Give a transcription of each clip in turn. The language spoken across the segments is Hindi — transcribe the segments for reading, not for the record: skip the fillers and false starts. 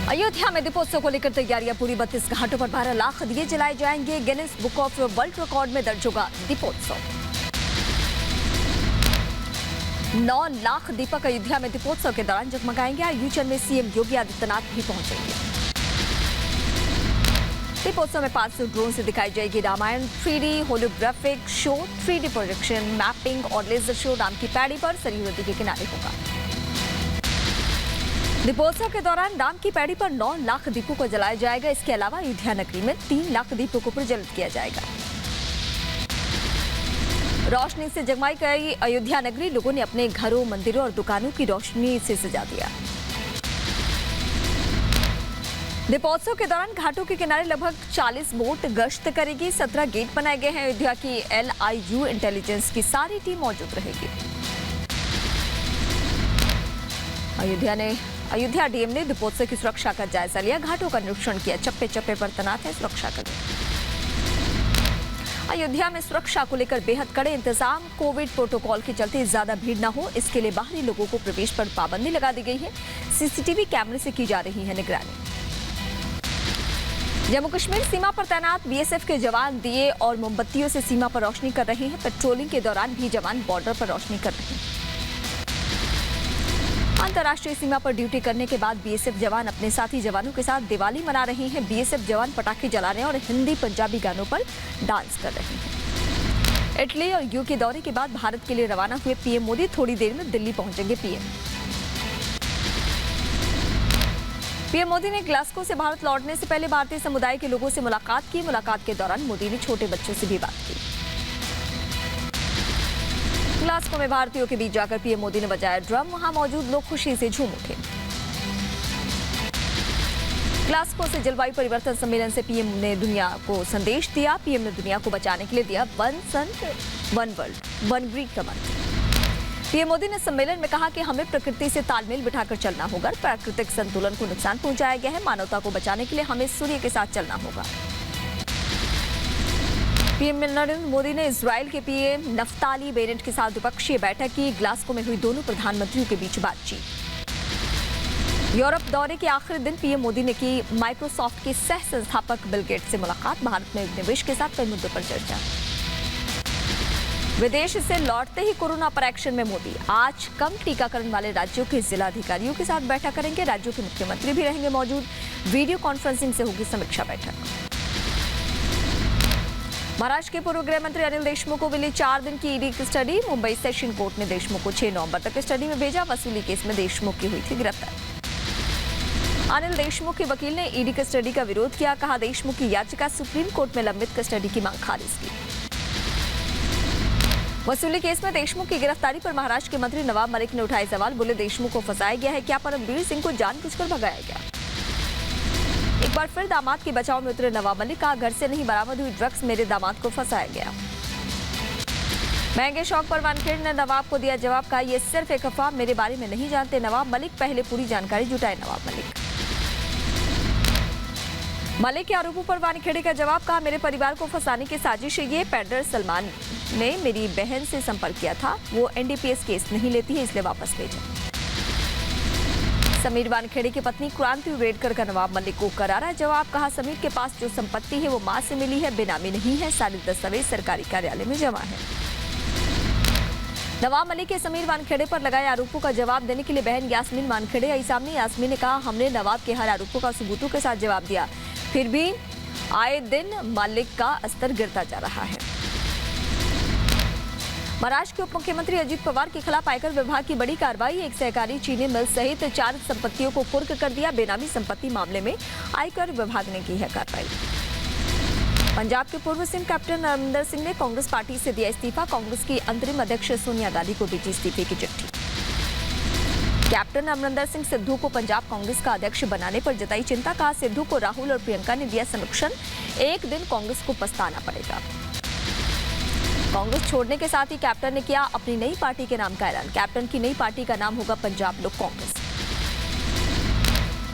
अयोध्या में दीपोत्सव को लेकर तैयारियां पूरी। 32 घाटों पर 12 लाख दिए जलाए जाएंगे। Guinness book of world record में दर्ज होगा दीपोत्सव। 9 लाख दीपक अयोध्या में दीपोत्सव के दौरान जगमगाएंगे। आयोजन में सीएम योगी आदित्यनाथ भी पहुंचेंगे। दीपोत्सव में 500 ड्रोन से दिखाई जाएगी Ramayana. 3D holographic show, 3D projection, mapping और लेजर शो राम की पैड़ी पर सरयू नदी के किनारे होगा। दीपोत्सव के दौरान राम की पैड़ी पर 9 लाख दीपों को जलाया जाएगा। इसके अलावा अयोध्या नगरी में 3 लाख दीपों को प्रज्वलित किया जाएगा। रोशनी से जगमगाई गई अयोध्या नगरी लोगों ने अपने घरों, मंदिरों और दुकानों की रोशनी से सजा दिया। दीपोत्सव के दौरान घाटों के किनारे लगभग 40 बोट गश्त करेगी। 17 गेट बनाए गए हैं। अयोध्या की LIU इंटेलिजेंस की सारी टीम मौजूद रहेगी। अयोध्या डीएम ने दीपोत्सव की सुरक्षा का जायजा लिया। घाटों का निरीक्षण किया। चप्पे चप्पे पर तैनात है सुरक्षा कर्मी। अयोध्या में सुरक्षा को लेकर बेहद कड़े इंतजाम। कोविड प्रोटोकॉल के चलते ज्यादा भीड़ न हो, इसके लिए बाहरी लोगों को प्रवेश पर पाबंदी लगा दी गई है। CCTV कैमरे से की जा रही है निगरानी। जम्मू कश्मीर सीमा पर तैनात BSF के जवान दिए और मोमबत्तियों से सीमा पर रोशनी कर रहे हैं। पेट्रोलिंग के दौरान भी जवान बॉर्डर पर रोशनी कर रहे हैं। अंतर्राष्ट्रीय सीमा पर ड्यूटी करने के बाद BSF जवान अपने साथी जवानों के साथ दिवाली मना रहे हैं। BSF जवान पटाखे जला रहे हैं और हिंदी पंजाबी गानों पर डांस कर रहे हैं। इटली और UK दौरे के बाद भारत के लिए रवाना हुए PM मोदी थोड़ी देर में दिल्ली पहुंचेंगे। PM मोदी ने ग्लासगो से भारत लौटने से पहले भारतीय समुदाय के लोगों से मुलाकात की। मुलाकात के दौरान मोदी ने छोटे बच्चों से भी बात की। ग्लासगो में भारतीयों के बीच जाकर PM मोदी ने बजाया ड्रम। वहां मौजूद लोग खुशी से झूम उठे। ग्लासगो से जलवायु परिवर्तन सम्मेलन से PM ने दुनिया को संदेश दिया। PM ने दुनिया को बचाने के लिए दिया one sun one world one grid का मंत्र। PM मोदी ने सम्मेलन में कहा कि हमें प्रकृति से तालमेल बिठाकर चलना होगा। प्राकृतिक संतुलन को नुकसान पहुंचाया गया है। मानवता को बचाने के लिए हमें सूर्य के साथ चलना होगा। PM नरेंद्र मोदी ने इजराइल के PM नफ्ताली बेनेट के साथ द्विपक्षीय बैठक की। ग्लासगो में हुई दोनों प्रधानमंत्रियों के बीच बातचीत। यूरोप दौरे के आखिरी दिन PM मोदी ने की माइक्रोसॉफ्ट के सह संस्थापक बिल गेट्स से मुलाकात। भारत में निवेश के साथ कई मुद्दों पर चर्चा। विदेश से लौटते ही कोरोना पर एक्शन में मोदी। आज कम टीकाकरण वाले राज्यों के जिलाधिकारियों के साथ बैठक करेंगे। राज्यों के मुख्यमंत्री भी रहेंगे मौजूद। वीडियो कॉन्फ्रेंसिंग से होगी समीक्षा बैठक। महाराष्ट्र के पूर्व गृह मंत्री अनिल देशमुख को मिली 4 दिन की ED custody. Mumbai session court ने देशमुख को 6 नवंबर तक कस्टडी में भेजा। वसूली केस में देशमुख की हुई थी गिरफ्तार। अनिल देशमुख के वकील ने ईडी कस्टडी का विरोध किया। कहा देशमुख की याचिका सुप्रीम कोर्ट में लंबित कस्टडी की मांग खारिज की। वसूली केस में देशमुख की गिरफ्तारी पर महाराष्ट्र के मंत्री नवाब मलिक ने उठाए सवाल। बोले देशमुख को फंसाया गया है। क्या परमवीर सिंह को जानबूझकर भगाया गया? एक बार फिर दामाद के बचाव में उतरे नवाब मलिक। कहा घर से नहीं बरामद हुई ड्रग्स, मेरे दामाद को फंसाया गया। महंगे शौक पर वानखेड़े ने नवाब को दिया जवाब। कहा यह सिर्फ एक अफवाह, मेरे बारे में नहीं जानते नवाब मलिक। पहले पूरी जानकारी जुटाए नवाब मलिक। मलिक के आरोपों पर वानखेड़े का जवाब। कहा मेरे परिवार को फंसाने की साजिश है ये। पैडलर सलमान ने मेरी बहन से संपर्क किया था। वो NDPS केस नहीं लेती है, इसलिए वापस भेजा। समीर वानखेड़े की पत्नी क्रांति उरेडकर का नवाब मलिक को करारा जवाब। कहा समीर के पास जो संपत्ति है वो मां से मिली है, बेनामी नहीं है। सारे दस्तावेज सरकारी कार्यालय में जमा है। नवाब मलिक के समीर वानखेड़े पर लगाए आरोपों का जवाब देने के लिए बहन यास्मीन वानखेड़े आई सामने। यास्मीन ने कहा हमने नवाब के हर आरोपों का सबूतों के साथ जवाब दिया, फिर भी आए दिन मलिक का स्तर गिरता जा रहा है। महाराष्ट्र के उप मुख्यमंत्री अजित पवार के खिलाफ आयकर विभाग की बड़ी कार्रवाई। एक सहकारी चीनी मिल सहित 4 संपत्तियों को कुर्क कर दिया। बेनामी संपत्ति मामले में आयकर विभाग ने की है कार्रवाई। पंजाब के पूर्व सीएम कैप्टन अमरिंदर सिंह ने कांग्रेस पार्टी से दिया इस्तीफा। कांग्रेस की अंतरिम अध्यक्ष सोनिया गांधी को भेजी इस्तीफे की चिट्ठी। कैप्टन अमरिंदर सिंह सिद्धू को पंजाब कांग्रेस का अध्यक्ष बनाने पर जताई चिंता। कहा सिद्धू को राहुल और प्रियंका ने दिया संरक्षण, एक दिन कांग्रेस को पछताना पड़ेगा। कांग्रेस छोड़ने के साथ ही कैप्टन ने किया अपनी नई पार्टी के नाम का ऐलान। कैप्टन की नई पार्टी का नाम होगा पंजाब लोक कांग्रेस।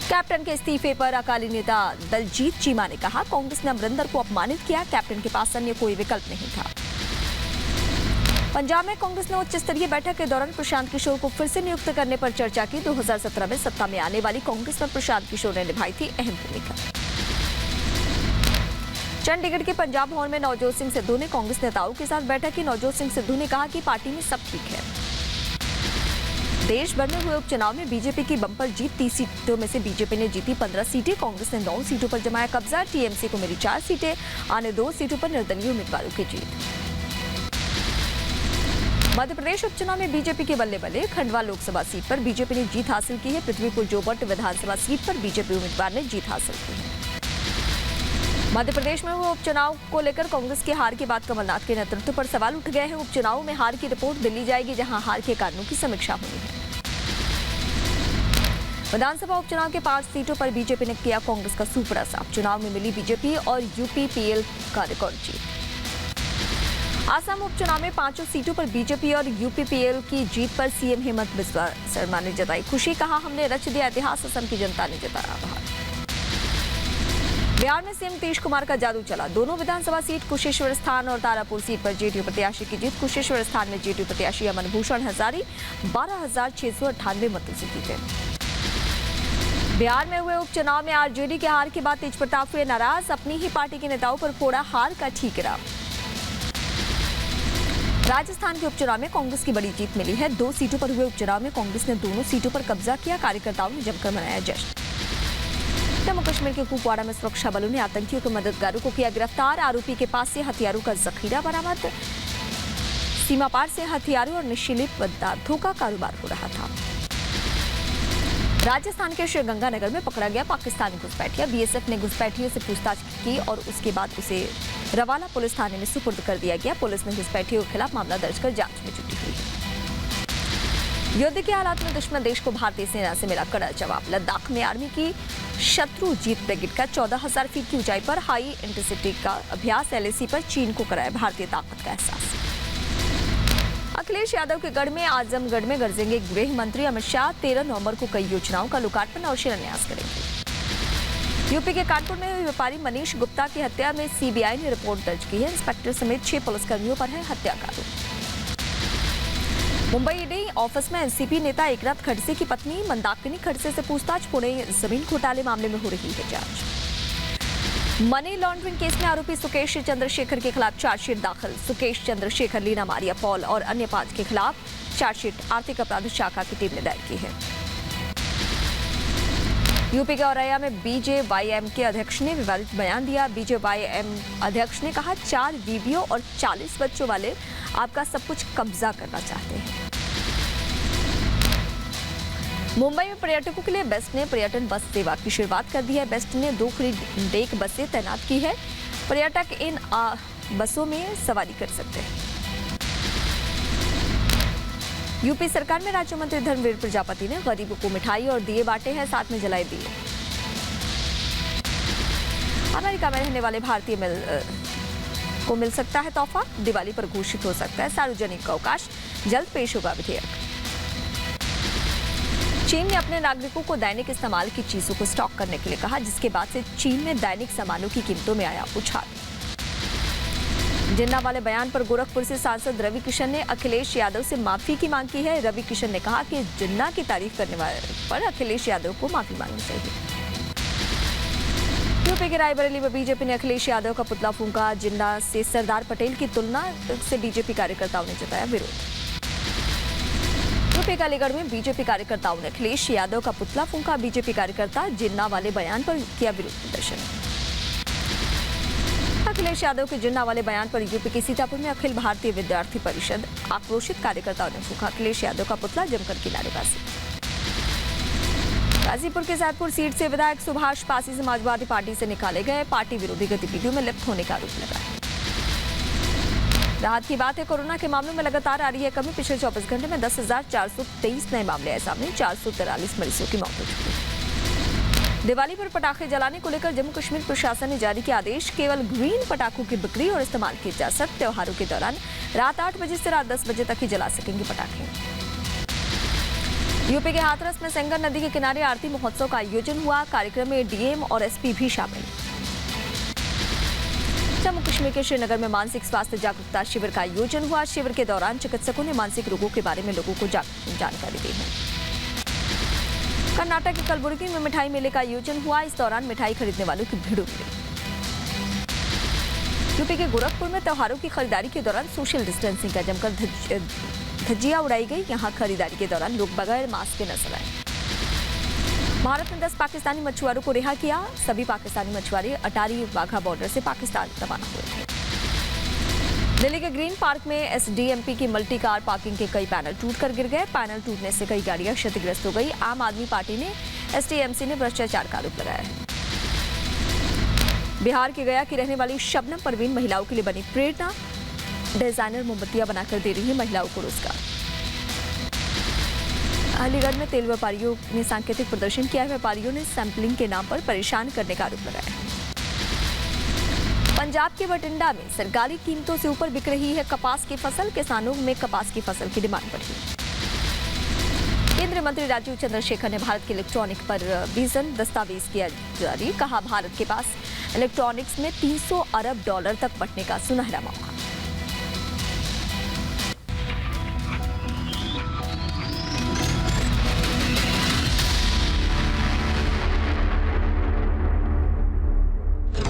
कैप्टन के इस्तीफे पर अकाली नेता दलजीत चीमा ने कहा कांग्रेस ने अमरिंदर को अपमानित किया। कैप्टन के पास अन्य कोई विकल्प नहीं था। पंजाब में कांग्रेस ने उच्च स्तरीय बैठक के दौरान प्रशांत किशोर को फिर से नियुक्त करने पर चर्चा की। 2017 में सत्ता में आने वाली कांग्रेस में प्रशांत किशोर ने निभाई थी अहम भूमिका। चंडीगढ़ के पंजाब भवन में नवजोत सिंह सिद्धू ने कांग्रेस नेताओं के साथ बैठक की। नवजोत सिंह सिद्धू ने कहा कि पार्टी में सब ठीक है। देश भर में हुए उपचुनाव में बीजेपी की बम्पर जीत। 30 सीटों में से बीजेपी ने जीती 15 सीटें। कांग्रेस ने 9 सीटों पर जमाया कब्जा। टीएमसी को मिली 4 सीटें। अन्य 2 सीटों पर निर्दलीय उम्मीदवारों की जीत। मध्य प्रदेश उपचुनाव में बीजेपी के बल्ले बल्ले। खंडवा लोकसभा सीट पर बीजेपी ने जीत हासिल की है। पृथ्वीपुर जोबट विधानसभा सीट पर बीजेपी उम्मीदवार ने जीत हासिल की है। मध्य प्रदेश में हुए उपचुनाव को लेकर कांग्रेस की हार के बाद कमलनाथ के नेतृत्व पर सवाल उठ गए हैं। उपचुनाव में हार की रिपोर्ट दिल्ली जाएगी, जहां हार के कारणों की समीक्षा होनी है। विधानसभा उपचुनाव के 5 सीटों पर बीजेपी ने किया कांग्रेस का सुपड़ा साफ। चुनाव में मिली बीजेपी और यूपीपीएल का रिकॉर्ड जीत। आसाम उपचुनाव में 5 सीटों पर बीजेपी और यूपीपीएल की जीत पर सीएम हेमंत बिस्वा शर्मा ने जताई खुशी। कहा, हमने रच दिया इतिहास, असम की जनता ने जताया आभार। बिहार में सीएम नीतीश कुमार का जादू चला। दोनों विधानसभा सीट कुशेश्वर स्थान और तारापुर सीट पर जेडीयू प्रत्याशी की जीत। कुशेश्वर स्थान में जेडीयू प्रत्याशी अमन भूषण हजारी 12,698 मतों से जीते। बिहार में हुए उपचुनाव में आरजेडी के हार के बाद तेज प्रताप हुए नाराज। अपनी ही पार्टी के नेताओं पर फोड़ा हार का ठीकरा। राजस्थान के उपचुनाव में कांग्रेस की बड़ी जीत मिली है। 2 सीटों पर हुए उपचुनाव में कांग्रेस ने दोनों सीटों पर कब्जा किया। कार्यकर्ताओं ने जमकर मनाया जश्न। जम्मू कश्मीर के कुपवाड़ा में सुरक्षा बलों ने आतंकियों के मददगारों को किया गिरफ्तार। आरोपी के पास से हथियारों का जखीरा बरामद। सीमा पार से हथियारों और नशीले पदार्थों का कारोबार हो रहा था। राजस्थान के श्रीगंगानगर में पकड़ा गया पाकिस्तानी घुसपैठिया। बीएसएफ ने घुसपैठियों से पूछताछ की और उसके बाद उसे रवाला पुलिस थाने में सुपुर्द कर दिया गया। पुलिस ने घुसपैठियों के खिलाफ मामला दर्ज कर जांच में जुटी हुई है। युद्ध के हालात में दुश्मन देश को भारतीय सेना से मिला कड़ा जवाब। लद्दाख में आर्मी की शत्रु जीत ब्रिगेड का 14,000 फीट की ऊंचाई पर हाई इंटेंसिटी का अभ्यास। एलएसी पर चीन को कराया भारतीय ताकत का एहसास। अखिलेश यादव के गढ़ में आजमगढ़ में गरजेंगे गृह मंत्री अमित शाह। 13 नवंबर को कई योजनाओं का लोकार्पण और शिलान्यास करेंगे। यूपी के कानपुर में हुई व्यापारी मनीष गुप्ता की हत्या में सीबीआई ने रिपोर्ट दर्ज की है। इंस्पेक्टर समेत 6 पुलिसकर्मियों पर है हत्या का आरोप। मुंबई ईडी ऑफिस में एनसीपी नेता एकनाथ खड़से की पत्नी मंदाकिनी खड़से से पूछताछ। पुणे जमीन घोटाले मामले में हो रही है जांच। मनी लॉन्ड्रिंग केस में आरोपी सुकेश चंद्रशेखर के खिलाफ चार्जशीट दाखिल। सुकेश चंद्रशेखर, लीना मारिया पॉल और अन्य 5 के खिलाफ चार्जशीट आर्थिक अपराध शाखा की टीम ने दायर की है। यूपी के औरैया में बीजेवाईएम के अध्यक्ष ने विवादित बयान दिया। बीजेवाईएम अध्यक्ष ने कहा, 4 बीवियों और 40 बच्चों वाले आपका सब कुछ कब्जा करना चाहते हैं। मुंबई में पर्यटकों के लिए बेस्ट ने पर्यटन बस सेवा की शुरुआत कर दी है। बेस्ट ने 2 फ्री डेक बसें तैनात की है। पर्यटक इन बसों में सवारी कर सकते हैं। यूपी सरकार में राज्य मंत्री धर्मवीर प्रजापति ने गरीबों को मिठाई और दिए बांटे हैं, साथ में जलाए दिए। अमेरिका में रहने वाले भारतीय को मिल सकता है तोहफा। दिवाली पर घोषित हो सकता है सार्वजनिक अवकाश। जल्द पेश होगा विधेयक। चीन ने अपने नागरिकों को दैनिक इस्तेमाल की चीजों को स्टॉक करने के लिए कहा, जिसके बाद से चीन में दैनिक सामानों की कीमतों में आया उछाल। जिन्ना वाले बयान पर गोरखपुर से सांसद रवि किशन ने अखिलेश यादव से माफी की मांग की है। रवि किशन ने कहा कि जिन्ना की तारीफ करने वाले पर अखिलेश यादव को माफी मांगनी चाहिए। यूपी के रायबरेली में बीजेपी ने अखिलेश यादव का पुतला फूंका। जिन्ना से सरदार पटेल की तुलना से बीजेपी कार्यकर्ताओं ने जताया विरोध। यूपी के अलीगढ़ में बीजेपी कार्यकर्ताओं ने अखिलेश यादव का पुतला फूंका। बीजेपी कार्यकर्ता जिन्ना वाले बयान पर किया विरोध प्रदर्शन। अखिलेश यादव के जिन्ना वाले बयान पर यूपी के सीतापुर में अखिल भारतीय विद्यार्थी परिषद आक्रोशित कार्यकर्ताओं ने फूंका अखिलेश यादव का पुतला, जमकर की नारेबाजी। गाजीपुर के सैदपुर सीट से विधायक सुभाष पासी समाजवादी पार्टी से निकाले गए। पार्टी विरोधी गतिविधियों में लिप्त होने का आरोप लगा है। राहत की बात है, कोरोना के मामलों में लगातार आ रही है कमी। पिछले 24 घंटे में 10,423 नए मामले आए सामने। 443 मरीजों की मौत हो चुकी है। दिवाली पर पटाखे जलाने को लेकर जम्मू कश्मीर प्रशासन ने जारी किया आदेश। केवल ग्रीन पटाखों की बिक्री और इस्तेमाल की इजाजत। त्योहारों के दौरान रात 8 बजे से रात 10 बजे तक ही जला सकेंगे पटाखे। यूपी के हाथरस में सेंगर नदी के किनारे आरती महोत्सव का आयोजन हुआ। कार्यक्रम में डीएम और एसपी भी शामिल। जम्मू कश्मीर के श्रीनगर में मानसिक स्वास्थ्य जागरूकता शिविर का आयोजन हुआ। शिविर के दौरान चिकित्सकों ने मानसिक रोगों के बारे में लोगों को जानकारी दी है। कर्नाटक के कलबुर्गी में मिठाई मेले का आयोजन हुआ। इस दौरान मिठाई खरीदने वालों की भीड़ उमड़ी। यूपी के गोरखपुर में त्योहारों की खरीदारी के दौरान सोशल डिस्टेंसिंग का जमकर धज्जियां उड़ाई गई। यहां खरीदारी के दौरान लोग बगैर मास्क के नजर आए। भारत ने 10 पाकिस्तानी मछुआरों को रिहा किया। सभी पाकिस्तानी मछुआरे अटारी वाघा बॉर्डर से पाकिस्तान रवाना हुए थे। दिल्ली के ग्रीन पार्क में एसडीएमपी की मल्टी कार पार्किंग के कई पैनल टूटकर गिर गए। पैनल टूटने से कई गाड़ियां क्षतिग्रस्त हो गई। आम आदमी पार्टी ने एसटीएमसी ने भ्रष्टाचार का आरोप लगाया है। बिहार के गया की रहने वाली शबनम परवीन महिलाओं के लिए बनी प्रेरणा। डिजाइनर मोमबत्तियां बनाकर दे रही है महिलाओं को रोजगार। अलीगढ़ में तेल व्यापारियों ने सांकेतिक प्रदर्शन किया। व्यापारियों ने सैंपलिंग के नाम पर परेशान करने का आरोप लगाया है। पंजाब के बठिंडा में सरकारी कीमतों से ऊपर बिक रही है कपास की फसल। किसानों में कपास की फसल की डिमांड बढ़ी। केंद्रीय मंत्री राजीव चंद्रशेखर ने भारत के इलेक्ट्रॉनिक पर विजन दस्तावेज किया जारी। कहा भारत के पास इलेक्ट्रॉनिक्स में $300 अरब तक बढ़ने का सुनहरा मौका।